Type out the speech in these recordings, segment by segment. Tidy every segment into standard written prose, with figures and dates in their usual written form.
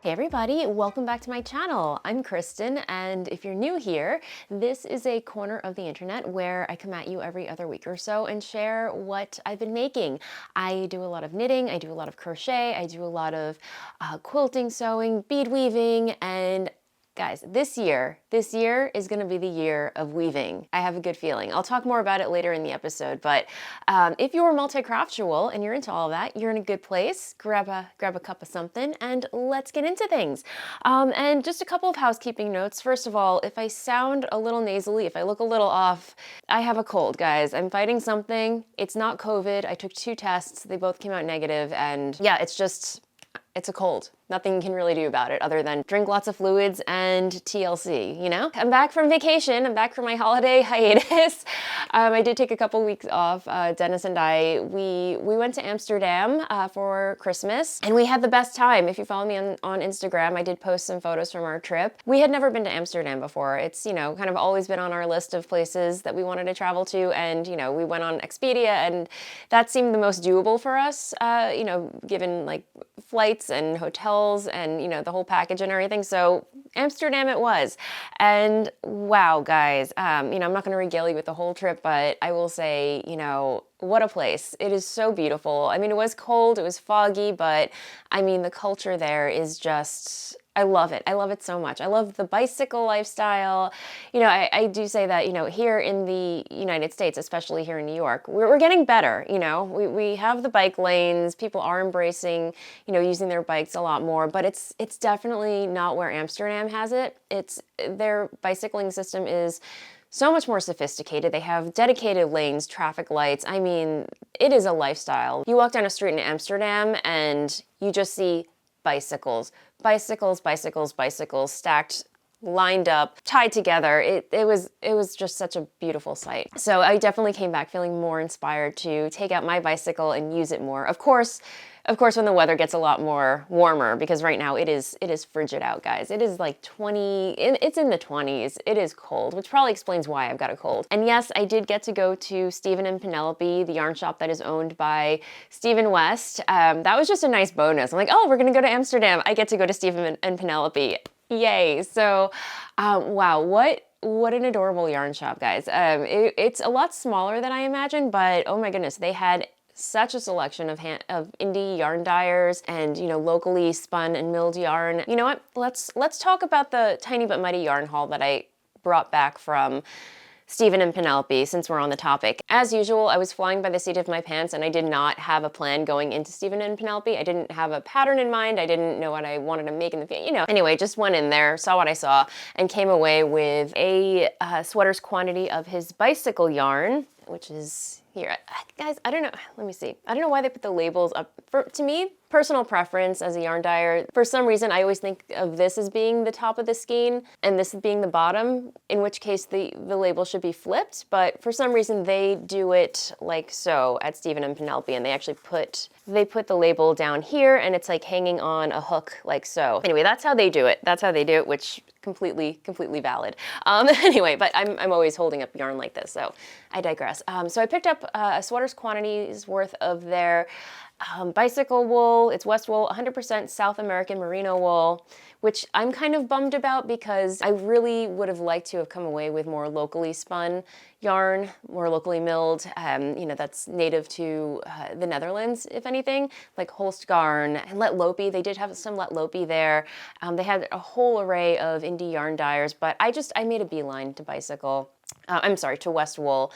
Hey everybody, welcome back to my channel. I'm Kristen, and if you're new here, this is a corner of the internet where I come at you every other week or so and share what I've been making. I do a lot of knitting, I do a lot of crochet, I do a lot of quilting, sewing, bead weaving, and guys, this year is gonna be the year of weaving. I have a good feeling. I'll talk more about it later in the episode, but if you're multi-craftual and you're into all of that, you're in a good place. Grab a cup of something and let's get into things. And just a couple of housekeeping notes. First of all, if I sound a little nasally, if I look a little off, I have a cold, guys. I'm fighting something. It's not COVID. I took 2 tests. They both came out negative, and yeah, it's a cold. Nothing you can really do about it other than drink lots of fluids and TLC, you know? I'm back from vacation. I'm back from my holiday hiatus. I did take a couple weeks off. Dennis and I, we went to Amsterdam for Christmas, and we had the best time. If you follow me on Instagram, I did post some photos from our trip. We had never been to Amsterdam before. It's, you know, kind of always been on our list of places that we wanted to travel to, and, you know, we went on Expedia, and that seemed the most doable for us, you know, given like flights and hotels and, you know, the whole package and everything. So Amsterdam it was. And wow, guys, you know, I'm not going to regale you with the whole trip, but I will say, you know, what a place. It is so beautiful. I mean, it was cold, it was foggy, but I mean, the culture there is just, I love it. I love it so much. I love the bicycle lifestyle. You know, I do say that, you know, here in the United States, especially here in New York, we're getting better, you know. We have the bike lanes. People are embracing, you know, using their bikes a lot more, but it's definitely not where Amsterdam has it. Their bicycling system is so much more sophisticated. They have dedicated lanes, traffic lights. I mean, it is a lifestyle. You walk down a street in Amsterdam and you just see bicycles, stacked, lined up, tied together. It was just such a beautiful sight. So I definitely came back feeling more inspired to take out my bicycle and use it more. Of course, when the weather gets a lot more warmer, because right now it is frigid out, guys. It is like 20, it's in the 20s. It is cold, which probably explains why I've got a cold. And yes, I did get to go to Stephen and Penelope, the yarn shop that is owned by Stephen West. That was just a nice bonus. I'm like, oh, we're gonna go to Amsterdam. I get to go to Stephen and Penelope. Yay. So, wow, what an adorable yarn shop, guys. It's a lot smaller than I imagined, but oh my goodness, they had such a selection of indie yarn dyers and, you know, locally spun and milled yarn. You know what? Let's talk about the Tiny But Mighty yarn haul that I brought back from Stephen and Penelope, since we're on the topic. As usual, I was flying by the seat of my pants, and I did not have a plan going into Stephen and Penelope. I didn't have a pattern in mind. I didn't know what I wanted to make in the, you know. Anyway, just went in there, saw what I saw, and came away with a sweater's quantity of his bicycle yarn, which is here. Guys, I don't know, let me see. I don't know why they put the labels up. To me, personal preference as a yarn dyer, for some reason I always think of this as being the top of the skein and this being the bottom, in which case the label should be flipped, but for some reason they do it like so at Stephen and Penelope, and they actually put the label down here and it's like hanging on a hook like so. Anyway, that's how they do it. That's how they do it, which completely valid. Anyway, but I'm always holding up yarn like this, so I digress. So I picked up a sweater's quantities worth of their bicycle wool. It's West wool, 100% South American merino wool, which I'm kind of bummed about because I really would have liked to have come away with more locally spun yarn, more locally milled, you know, that's native to the Netherlands, if anything, like Holstgarn and Let Lopi. They did have some Let Lopi there. They had a whole array of indie yarn dyers, but I made a beeline to to West wool.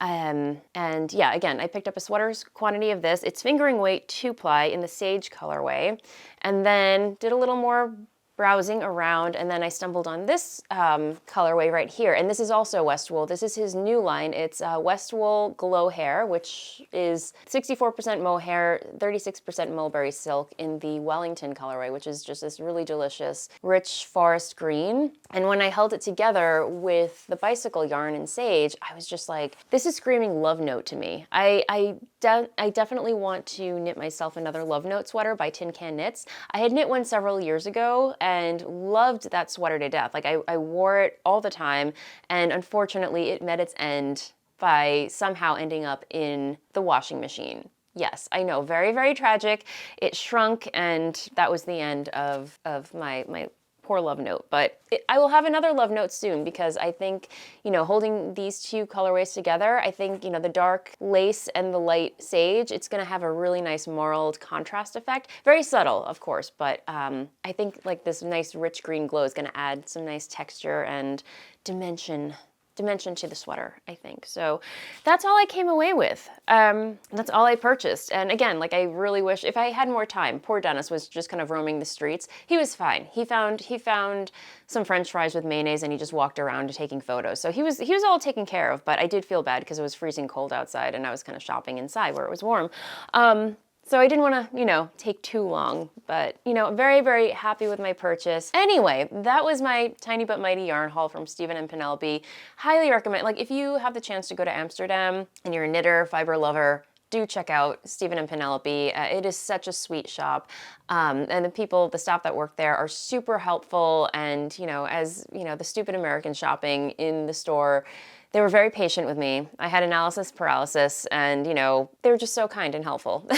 And yeah, again, I picked up a sweater's quantity of this. It's fingering weight 2-ply in the sage colorway, and then did a little more browsing around, and then I stumbled on this colorway right here, and this is also West wool. This is his new line. It's West wool Glow Hair, which is 64% mohair, 36% mulberry silk in the Wellington colorway, which is just this really delicious, rich forest green. And when I held it together with the bicycle yarn and sage, I was just like, this is screaming love note to me. I definitely want to knit myself another love note sweater by Tincan Knits. I had knit one several years ago and loved that sweater to death. Like I wore it all the time, and unfortunately it met its end by somehow ending up in the washing machine. Yes, I know, very, very tragic. It shrunk, and that was the end of my poor love note. But I will have another love note soon, because I think, you know, holding these two colorways together, I think, you know, the dark lace and the light sage, it's gonna have a really nice marled contrast effect. Very subtle, of course, but I think like this nice rich green glow is gonna add some nice texture and dimension to the sweater, I think. So that's all I came away with. That's all I purchased. And again, like, I really wish if I had more time. Poor Dennis was just kind of roaming the streets. He was fine. He found some French fries with mayonnaise, and he just walked around taking photos. So he was all taken care of, but I did feel bad because it was freezing cold outside and I was kind of shopping inside where it was warm. So I didn't want to, you know, take too long, but, you know, very, very happy with my purchase. Anyway, that was my tiny but mighty yarn haul from Stephen and Penelope. Highly recommend, like, if you have the chance to go to Amsterdam and you're a knitter, fiber lover, do check out Stephen and Penelope. It is such a sweet shop. And the staff that work there are super helpful. And, you know, as, you know, the stupid American shopping in the store, they were very patient with me. I had analysis paralysis, and, you know, they were just so kind and helpful,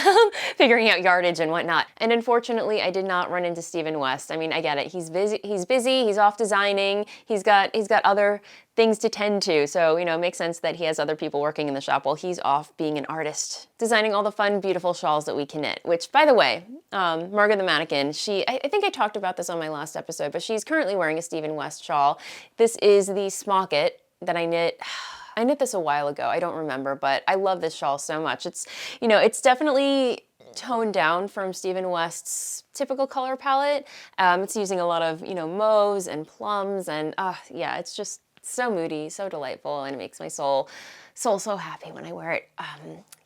figuring out yardage and whatnot. And unfortunately, I did not run into Stephen West. I mean, I get it. He's busy. He's off designing. He's got other things to tend to. So, you know, it makes sense that he has other people working in the shop while he's off being an artist, designing all the fun, beautiful shawls that we can knit. Which, by the way, Margaret the mannequin, I think I talked about this on my last episode, but she's currently wearing a Stephen West shawl. This is the Smock-it that I knit. I knit this a while ago, I don't remember, but I love this shawl so much. It's, you know, it's definitely toned down from Stephen West's typical color palette. It's using a lot of, you know, mauves and plums, and yeah, it's just so moody, so delightful, and it makes my soul so happy when I wear it.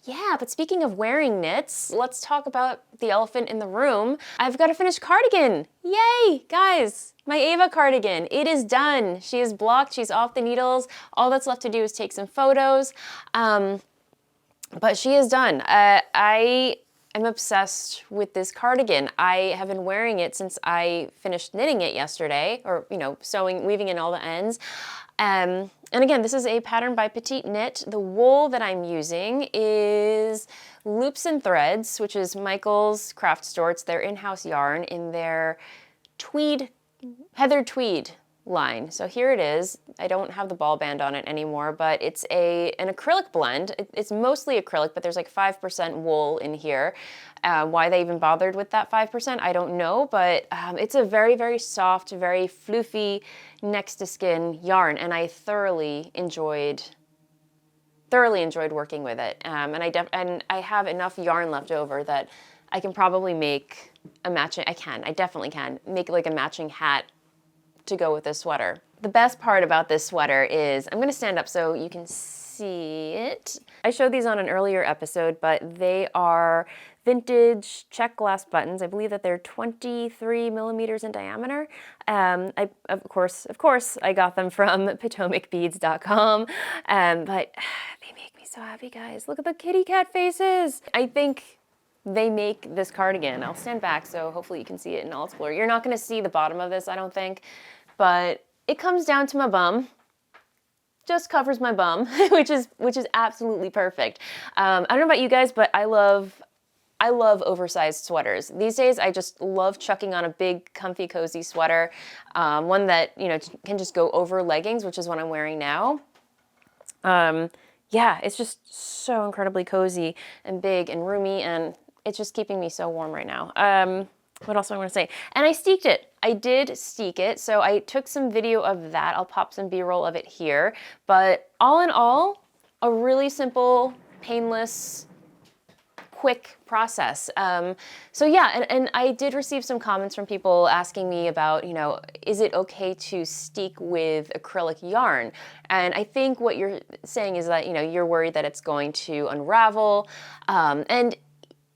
Yeah, but speaking of wearing knits, let's talk about the elephant in the room. I've got a finished cardigan. Yay, guys. My Eva cardigan, it is done. She is blocked, she's off the needles. All that's left to do is take some photos. But she is done. I am obsessed with this cardigan. I have been wearing it since I finished knitting it yesterday, or, you know, weaving in all the ends. And again, this is a pattern by Petite Knit. The wool that I'm using is Loops and Threads, which is Michael's craft store. It's their in-house yarn in their heathered tweed line. So here it is. I don't have the ball band on it anymore, but it's an acrylic blend. It's mostly acrylic, but there's like 5% wool in here. Why they even bothered with that 5%, I don't know, but it's a very, very soft, very floofy next to skin yarn, and I thoroughly enjoyed working with it. And I have enough yarn left over that I can probably make a matching, I definitely can make like a matching hat to go with this sweater. The best part about this sweater is, I'm gonna stand up so you can see it. I showed these on an earlier episode, but they are vintage check glass buttons. I believe that they're 23 millimeters in diameter. Of course, I got them from PotomacBeads.com, but they make me so happy, guys. Look at the kitty cat faces. I think they make this cardigan. I'll stand back so hopefully you can see it in all its glory. You're not gonna see the bottom of this, I don't think, but it comes down to my bum. Just covers my bum, which is absolutely perfect. I don't know about you guys, but I love oversized sweaters. These days, I just love chucking on a big, comfy, cozy sweater, one that, you know, can just go over leggings, which is what I'm wearing now. Yeah, it's just so incredibly cozy and big and roomy, and it's just keeping me so warm right now. What else do I want to say? And I steeked it. I did steek it, so I took some video of that. I'll pop some B-roll of it here. But all in all, a really simple, painless, quick process. So yeah, and I did receive some comments from people asking me about, you know, is it okay to steek with acrylic yarn? And I think what you're saying is that, you know, you're worried that it's going to unravel. And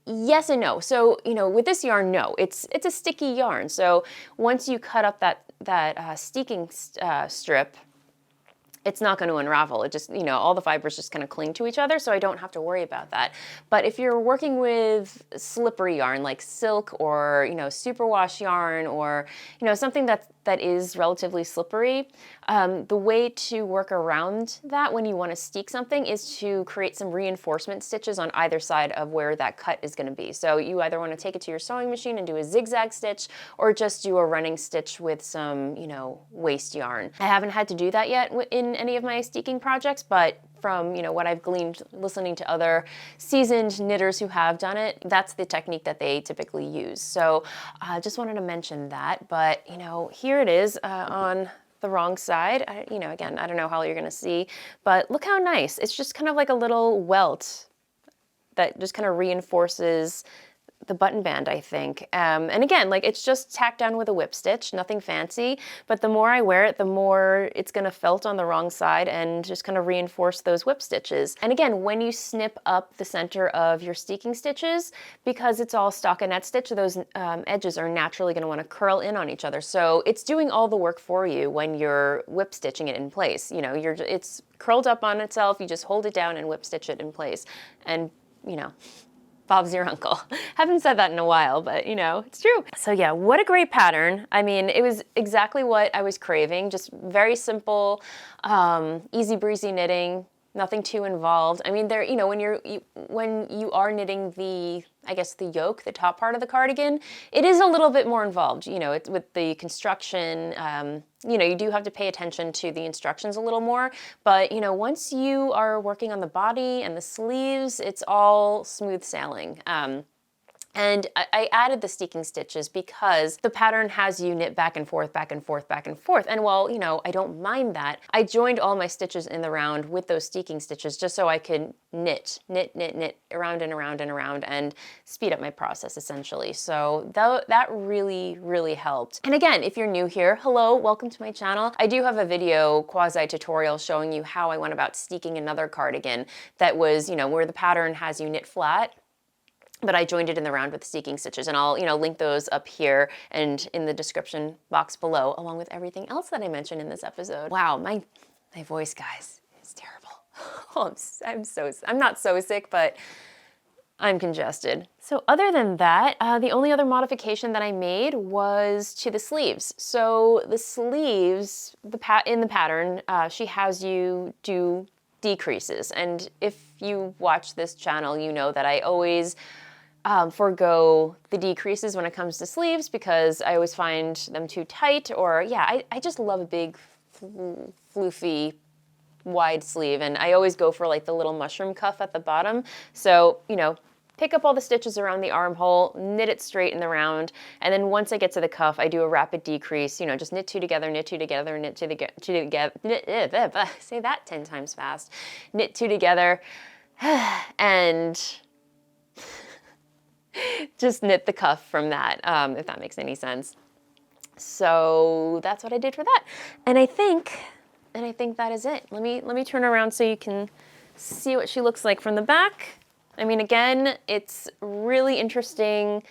yes and no. So, you know, with this yarn, no, it's a sticky yarn. So once you cut up that steeking strip, it's not going to unravel. It just, you know, all the fibers just kind of cling to each other, so I don't have to worry about that. But if you're working with slippery yarn like silk or, you know, superwash yarn, or, you know, something that is relatively slippery. The way to work around that when you want to steek something is to create some reinforcement stitches on either side of where that cut is going to be. So you either want to take it to your sewing machine and do a zigzag stitch, or just do a running stitch with some, you know, waste yarn. I haven't had to do that yet in any of my steeking projects, but from, you know, what I've gleaned listening to other seasoned knitters who have done it, that's the technique that they typically use. So I just wanted to mention that, but you know, here it is on the wrong side. You know, again, I don't know how well you're gonna see, but look how nice. It's just kind of like a little welt that just kind of reinforces the button band, I think. And again, like it's just tacked down with a whip stitch, nothing fancy, but the more I wear it, the more it's gonna felt on the wrong side and just kind of reinforce those whip stitches. And again, when you snip up the center of your steeking stitches, because it's all stockinette stitch, those edges are naturally gonna wanna curl in on each other. So it's doing all the work for you when you're whip stitching it in place. You know, it's curled up on itself, you just hold it down and whip stitch it in place. And, you know, Bob's your uncle. Haven't said that in a while, but you know, it's true. So yeah, what a great pattern. I mean, it was exactly what I was craving, just very simple, easy breezy knitting, nothing too involved. I mean, there, you know, when you are knitting the, I guess the yoke, the top part of the cardigan, it is a little bit more involved. You know, it's with the construction, you know, you do have to pay attention to the instructions a little more, but you know, once you are working on the body and the sleeves, it's all smooth sailing. And I added the steeking stitches because the pattern has you knit back and forth, back and forth, back and forth. And while, you know, I don't mind that, I joined all my stitches in the round with those steeking stitches just so I could knit around and around and around and speed up my process essentially. So that really, really helped. And again, if you're new here, hello, welcome to my channel. I do have a video quasi tutorial showing you how I went about steeking another cardigan that was, you know, where the pattern has you knit flat, but I joined it in the round with steeking stitches, and I'll, you know, link those up here and in the description box below, along with everything else that I mentioned in this episode. Wow, my voice, guys, is terrible. Oh, I'm not so sick, but I'm congested. So other than that, the only other modification that I made was to the sleeves. So the sleeves, in the pattern, she has you do decreases, and if you watch this channel, you know that I always forego the decreases when it comes to sleeves because I always find them too tight, or yeah, I just love a big floofy wide sleeve, and I always go for like the little mushroom cuff at the bottom. So, you know, pick up all the stitches around the armhole, knit it straight in the round, and then once I get to the cuff, I do a rapid decrease, you know, just knit two together, knit two together, knit two together, say that 10 times fast, knit two together, and just knit the cuff from that, if that makes any sense. So that's what I did for that. And I think that is it. Let me turn around so you can see what she looks like from the back. I mean, again, it's really interesting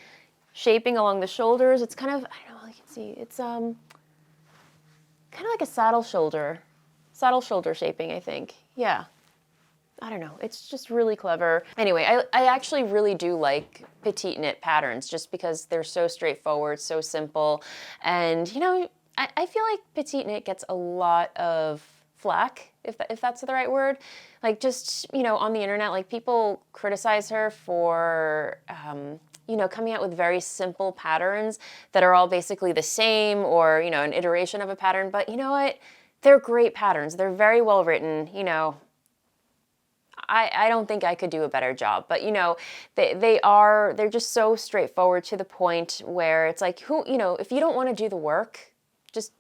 shaping along the shoulders. It's kind of, I don't know, you can see, it's kind of like a saddle shoulder shaping, I think. Yeah. I don't know, it's just really clever. Anyway, I actually really do like petite knit patterns just because they're so straightforward, so simple. And you know, I feel like petite knit gets a lot of flack, if that's the right word. Like just, you know, on the internet, like people criticize her for, you know, coming out with very simple patterns that are all basically the same, or, you know, an iteration of a pattern. But you know what? They're great patterns. They're very well written, you know. I don't think I could do a better job, but you know, they're just so straightforward to the point where it's like, who, you know, if you don't want to do the work, just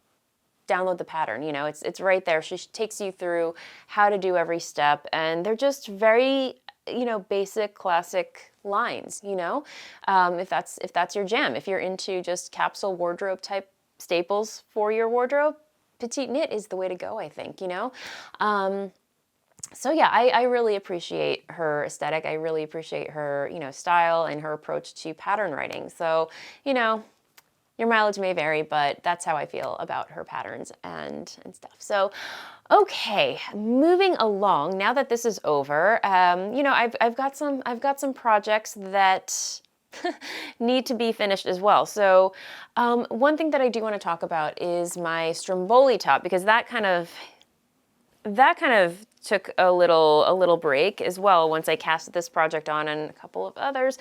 download the pattern, you know, it's right there. She takes you through how to do every step, and they're just very, you know, basic classic lines, you know, if that's your jam. If you're into just capsule wardrobe type staples for your wardrobe, petite knit is the way to go, I think, you know. So yeah, I really appreciate her aesthetic. I really appreciate her, you know, style and her approach to pattern writing. So, you know, your mileage may vary, but that's how I feel about her patterns and stuff. So, okay, moving along. Now that this is over, you know, I've got some projects that need to be finished as well. So one thing that I do want to talk about is my Stromboli top, because that kind of took a little break as well once I casted this project on and a couple of others.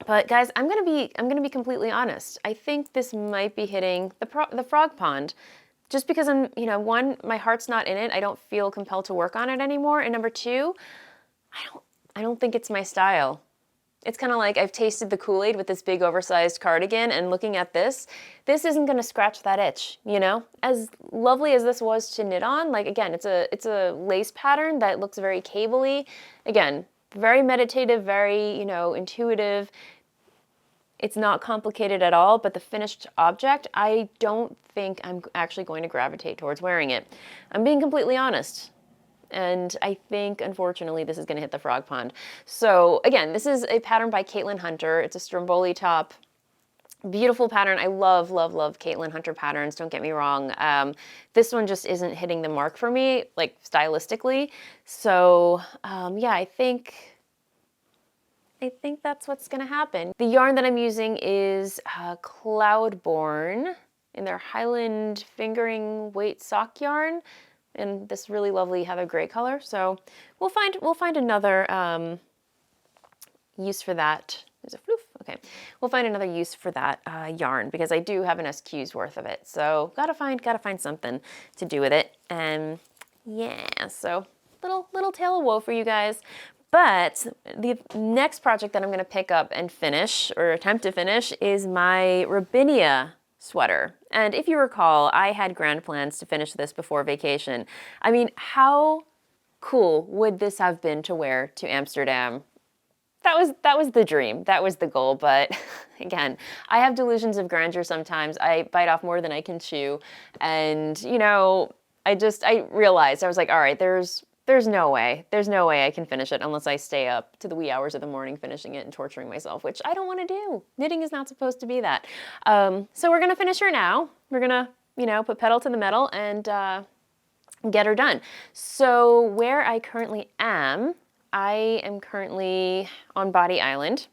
But guys, I'm gonna be completely honest. I think this might be hitting the frog pond, just because I'm, you know, one, my heart's not in it. I don't feel compelled to work on it anymore, and number two, I don't think it's my style. It's kind of like I've tasted the Kool-Aid with this big oversized cardigan, and looking at this isn't gonna scratch that itch, you know? As lovely as this was to knit on, like again, it's a lace pattern that looks very cable-y. Again, very meditative, very, you know, intuitive. It's not complicated at all, but the finished object, I don't think I'm actually going to gravitate towards wearing it. I'm being completely honest. And I think, unfortunately, this is going to hit the frog pond. So again, this is a pattern by Caitlin Hunter. It's a Stromboli top. Beautiful pattern. I love, love, love Caitlin Hunter patterns. Don't get me wrong. This one just isn't hitting the mark for me, like stylistically. So yeah, I think that's what's going to happen. The yarn that I'm using is Cloudborn in their Highland fingering weight sock yarn, in this really lovely heather gray color. So we'll find another use for that. There's a floof. Okay, we'll find another use for that yarn, because I do have an SQ's worth of it. So gotta find something to do with it. And yeah, so little tale of woe for you guys. But the next project that I'm gonna pick up and finish, or attempt to finish, is my Robinia sweater. And if you recall, I had grand plans to finish this before vacation. I mean, how cool would this have been to wear to Amsterdam? That was the dream. That was the goal. But again, I have delusions of grandeur sometimes. I bite off more than I can chew. And, you know, I realized, I was like, all right, there's no way. There's no way I can finish it unless I stay up to the wee hours of the morning finishing it and torturing myself, which I don't want to do. Knitting is not supposed to be that. So we're going to finish her now. We're going to, you know, put pedal to the metal and get her done. So where I currently am, I am currently on Body Island.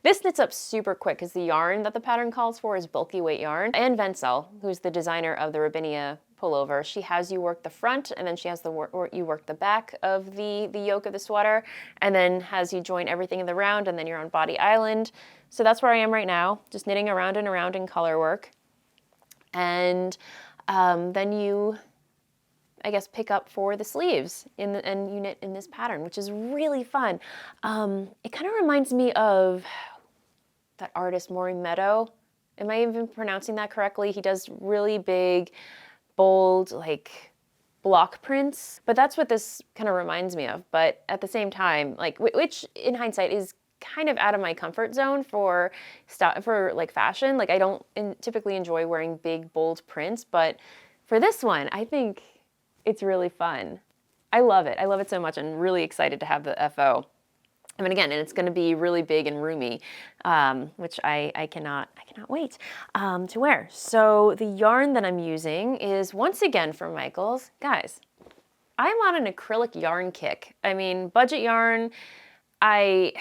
This knits up super quick because the yarn that the pattern calls for is bulky weight yarn. And Vencel, who's the designer of the Robinia pullover, she has you work the front, and then she has you work the back of the yoke of the sweater, and then has you join everything in the round, and then you're on Body Island. So that's where I am right now, just knitting around and around in color work. And then you, I guess, pick up for the sleeves and you knit in this pattern, which is really fun. It kind of reminds me of that artist Maureen Meadow. Am I even pronouncing that correctly? He does really big, bold, like block prints, but that's what this kind of reminds me of. But at the same time, like, which in hindsight is kind of out of my comfort zone for like fashion. Like, I don't typically enjoy wearing big, bold prints, but for this one, I think it's really fun. I love it. I love it so much. I'm really excited to have the FO. I mean, again, and it's going to be really big and roomy, which I cannot wait to wear. So the yarn that I'm using is, once again, from Michaels. Guys, I'm on an acrylic yarn kick. I mean, budget yarn, I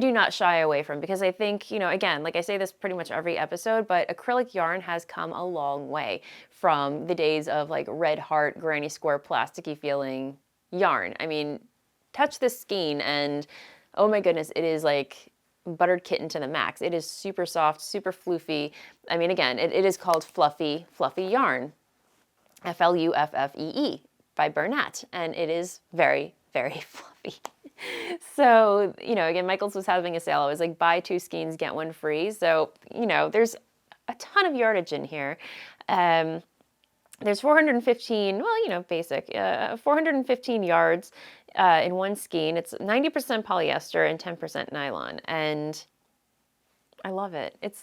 do not shy away from, because I think, you know, again, like I say this pretty much every episode, but acrylic yarn has come a long way from the days of like Red Heart, granny square, plasticky feeling yarn. I mean, touch this skein and oh my goodness, it is like buttered kitten to the max. It is super soft, super floofy. I mean, again, it is called fluffy yarn, F-L-U-F-F-E-E by Bernat, and it is very, very fluffy. So, you know, again, Michaels was having a sale. I was like, buy 2 skeins, get 1 free. So, you know, there's a ton of yardage in here. There's 415, well, you know, basic, 415 yards in 1 skein. It's 90% polyester and 10% nylon, and I love it. It's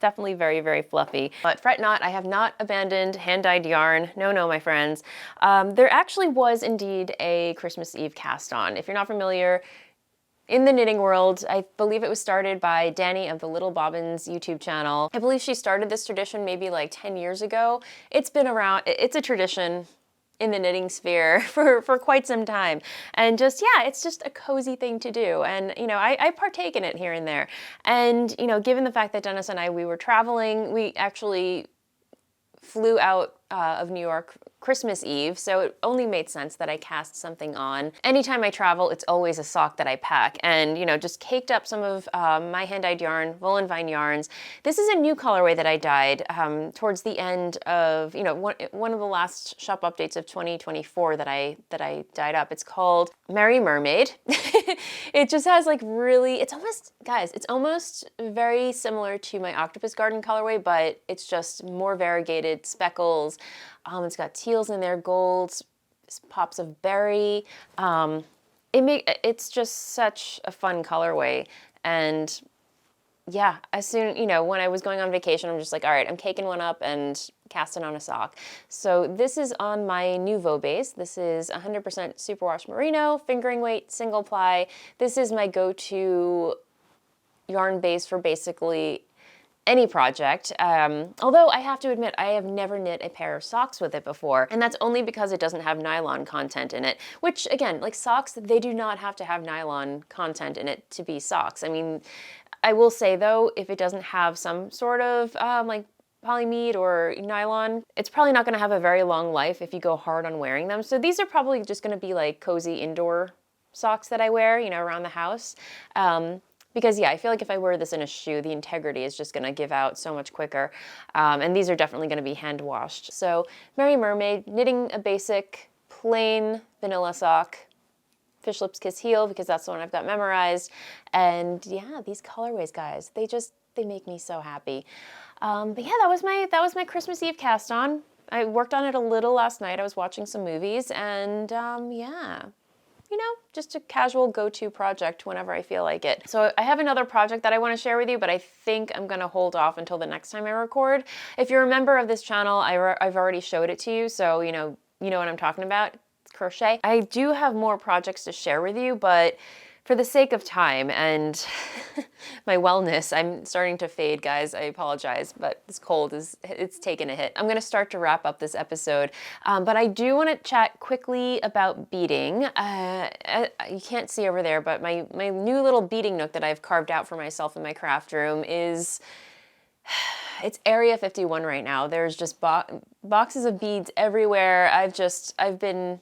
definitely very, very fluffy. But fret not, I have not abandoned hand-dyed yarn. No, my friends. There actually was indeed a Christmas Eve cast on. If you're not familiar, in the knitting world, I believe it was started by Danny of the Little Bobbins YouTube channel. I believe she started this tradition maybe like 10 years ago. It's been around, it's a tradition. in the knitting sphere for quite some time. And just, yeah, it's just a cozy thing to do. And, you know, I partake in it here and there. And, you know, given the fact that Dennis and I, we were traveling, we actually flew out of New York Christmas Eve, so it only made sense that I cast something on. Anytime I travel, it's always a sock that I pack, and you know, just caked up some of my hand-dyed yarn, Voolenvine yarns. This is a new colorway that I dyed towards the end of, you know, one of the last shop updates of 2024 that I dyed up. It's called Merry Mermaid. It just has like really, it's almost, guys, it's almost very similar to my Octopus Garden colorway, but it's just more variegated speckles. It's got teals in there, golds, pops of berry. It's just such a fun colorway. And yeah, as soon, you know, when I was going on vacation, I'm just like, all right, I'm caking one up and casting on a sock. So this is on my Nouveau base. This is 100% superwash merino, fingering weight, single ply. This is my go-to yarn base for basically any project, although I have to admit I have never knit a pair of socks with it before, and that's only because it doesn't have nylon content in it, which again, like socks, they do not have to have nylon content in it to be socks. I mean, I will say though, if it doesn't have some sort of like polyamide or nylon, it's probably not going to have a very long life if you go hard on wearing them. So these are probably just going to be like cozy indoor socks that I wear, you know, around the house. Because yeah, I feel like if I wear this in a shoe, the integrity is just gonna give out so much quicker. And these are definitely gonna be hand washed. So Merry Mermaid, knitting a basic plain vanilla sock, Fish Lips Kiss Heel, because that's the one I've got memorized. And yeah, these colorways, guys, they make me so happy. But yeah, that was my Christmas Eve cast on. I worked on it a little last night. I was watching some movies, and yeah. You know, just a casual go-to project whenever I feel like it. So I have another project that I want to share with you, but I think I'm going to hold off until the next time I record. If you're a member of this channel, I've already showed it to you, so you know what I'm talking about. It's crochet. I do have more projects to share with you, but for the sake of time and my wellness, I'm starting to fade, guys. I apologize, but this cold it's taken a hit. I'm gonna start to wrap up this episode, but I do wanna chat quickly about beading. You can't see over there, but my new little beading nook that I've carved out for myself in my craft room is, it's Area 51 right now. There's just boxes of beads everywhere. I've been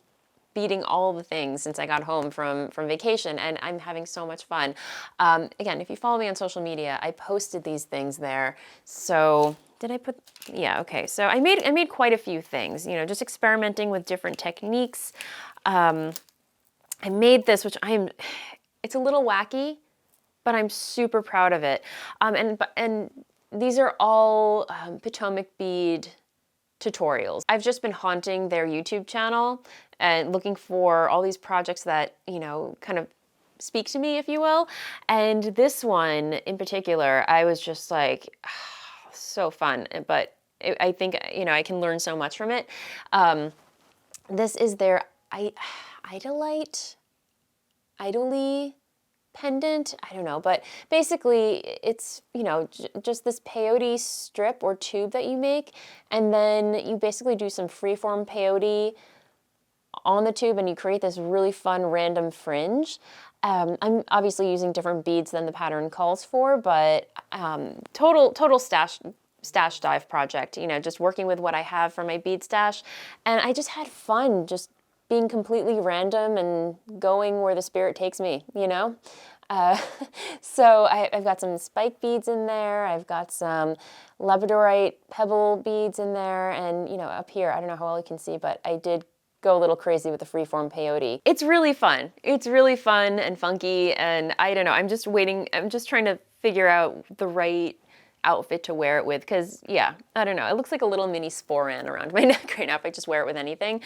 beading all the things since I got home from vacation, and I'm having so much fun. Again, if you follow me on social media, I posted these things there. So did I put, yeah, okay. So I made quite a few things, you know, just experimenting with different techniques. I made this, which it's a little wacky, but I'm super proud of it. And these are all Potomac bead tutorials. I've just been haunting their YouTube channel and looking for all these projects that, you know, kind of speak to me, if you will. And this one in particular, I was just like, oh, so fun. But I think, you know, I can learn so much from it. This is their Idly pendant, I don't know, but basically it's, you know, just this peyote strip or tube that you make, and then you basically do some freeform peyote on the tube and you create this really fun random fringe. I'm obviously using different beads than the pattern calls for, but total stash dive project, you know, just working with what I have for my bead stash, and I just had fun just being completely random and going where the spirit takes me, you know? So I've got some spike beads in there, I've got some labradorite pebble beads in there, and you know, up here, I don't know how well you can see, but I did go a little crazy with the freeform peyote. It's really fun. It's really fun and funky, and I don't know, I'm just trying to figure out the right outfit to wear it with, because yeah, I don't know, it looks like a little mini sporan around my neck right now if I just wear it with anything.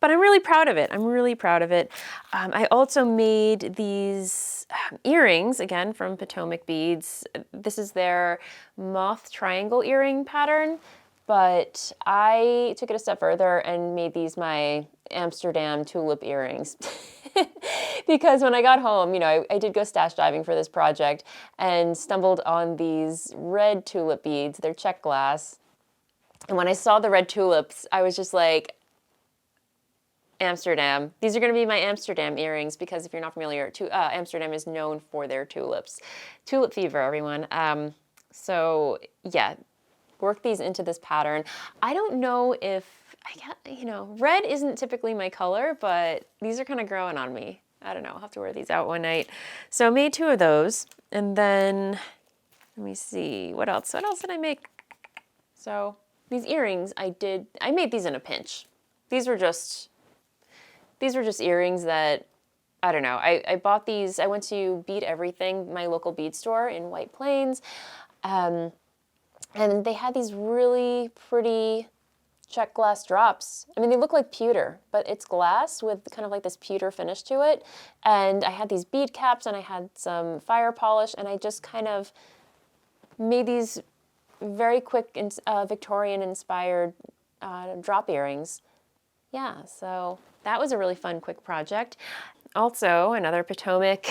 But I'm really proud of it. I'm really proud of it. I also made these earrings, again, from Potomac Beads. This is their moth triangle earring pattern, but I took it a step further and made these my Amsterdam tulip earrings. Because when I got home, you know, I did go stash diving for this project and stumbled on these red tulip beads. They're check glass. And when I saw the red tulips, I was just like, Amsterdam. These are going to be my Amsterdam earrings because if you're not familiar, Amsterdam is known for their tulips. Tulip fever, everyone. So yeah, work these into this pattern. I don't know if, red isn't typically my color, but these are kind of growing on me. I don't know, I'll have to wear these out one night. So I made 2 of those, and then, let me see, what else? What else did I make? So these earrings, I made these in a pinch. These were just earrings that, I don't know, I bought these, I went to Bead Everything, my local bead store in White Plains, and they had these really pretty check glass drops. I mean, they look like pewter, but it's glass with kind of like this pewter finish to it. And I had these bead caps and I had some fire polish, and I just kind of made these very quick Victorian inspired drop earrings. Yeah, so that was a really fun, quick project. Also, another Potomac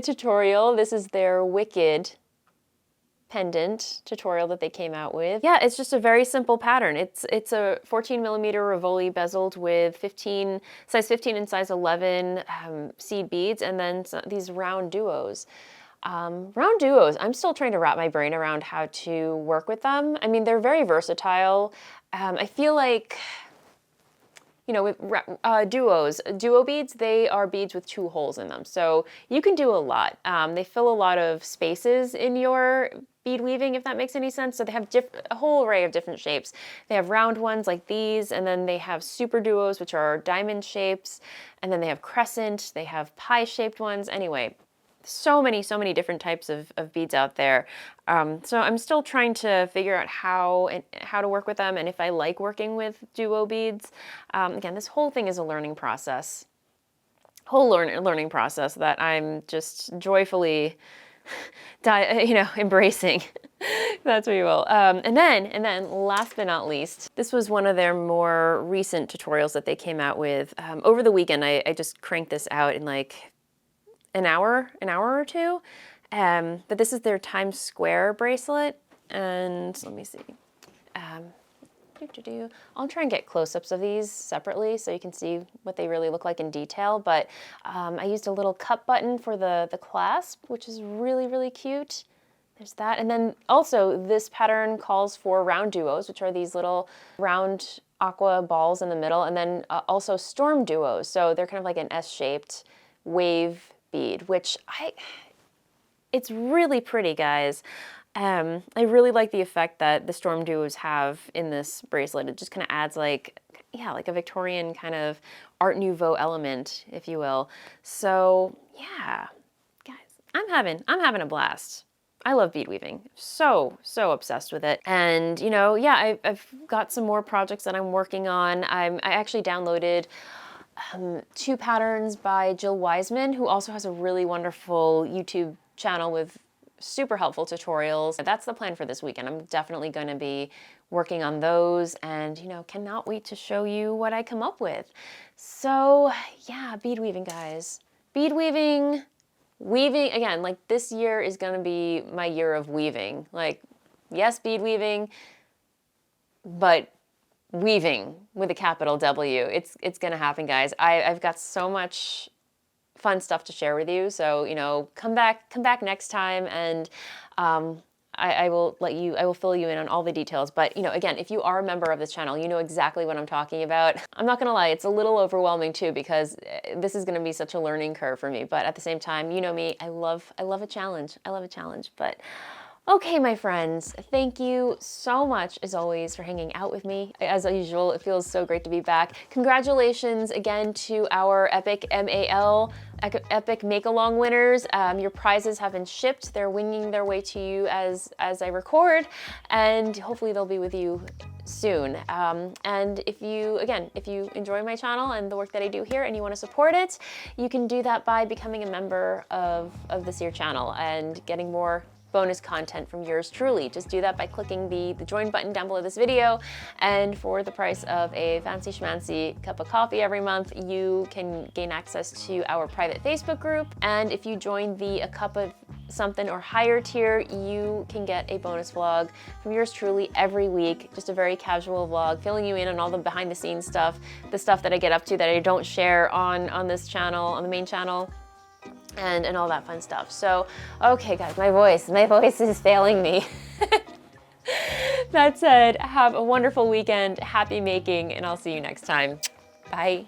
tutorial. This is their Wicked pendant tutorial that they came out with. Yeah, it's just a very simple pattern. It's a 14 millimeter Rivoli bezeled with size 15 and size 11 seed beads, and then these round duos. Round duos, I'm still trying to wrap my brain around how to work with them. I mean, they're very versatile. I feel like, with duo beads, they are beads with 2 holes in them. So you can do a lot. They fill a lot of spaces in your bead weaving, if that makes any sense. So they have a whole array of different shapes. They have round ones like these, and then they have super duos, which are diamond shapes, and then they have crescent, they have pie-shaped ones. Anyway, so many different types of beads out there. So I'm still trying to figure out how to work with them and if I like working with duo beads. Again, this whole thing is a learning process. Learning process that I'm just joyfully embracing. That's what you will. And then last but not least, this was one of their more recent tutorials that they came out with. Over the weekend, I just cranked this out in like an hour or 2. But this is their Times Square bracelet. And let me see. I'll try and get close-ups of these separately so you can see what they really look like in detail. But I used a little cup button for the clasp, which is really, really cute. There's that. And then also this pattern calls for round duos, which are these little round aqua balls in the middle. And then also storm duos. So they're kind of like an S-shaped wave bead, which it's really pretty, guys. I really like the effect that the storm duos have in this bracelet. It just kind of adds like a Victorian kind of Art Nouveau element, if you will. So yeah, guys, I'm having a blast. I love bead weaving. So obsessed with it. And I've got some more projects that I'm working on. I actually downloaded 2 patterns by Jill Wiseman, who also has a really wonderful YouTube channel with super helpful tutorials. That's the plan for this weekend. I'm definitely going to be working on those and, cannot wait to show you what I come up with. So yeah, bead weaving, guys. Bead weaving, again, like this year is going to be my year of weaving. Like, yes, bead weaving, but weaving with a capital W. It's gonna happen, guys. I've got so much fun stuff to share with you. So come back next time, and I will fill you in on all the details. But again, if you are a member of this channel, you know exactly what I'm talking about. I'm not gonna lie, it's a little overwhelming too because this is gonna be such a learning curve for me. But at the same time, you know me, I love a challenge. But okay, my friends, thank you so much, as always, for hanging out with me. As usual, it feels so great to be back. Congratulations again to our Epic Epic Make-Along winners. Your prizes have been shipped. They're winging their way to you as I record, and hopefully they'll be with you soon. And if you enjoy my channel and the work that I do here and you want to support it, you can do that by becoming a member of this here channel and getting more bonus content from yours truly. Just do that by clicking the join button down below this video, and for the price of a fancy schmancy cup of coffee every month, you can gain access to our private Facebook group. And if you join the A Cup of something or higher tier, you can get a bonus vlog from yours truly every week. Just a very casual vlog, filling you in on all the behind the scenes stuff, the stuff that I get up to that I don't share on this channel, on the main channel, and all that fun stuff. So, okay guys, my voice is failing me. That said, have a wonderful weekend, happy making, and I'll see you next time. Bye.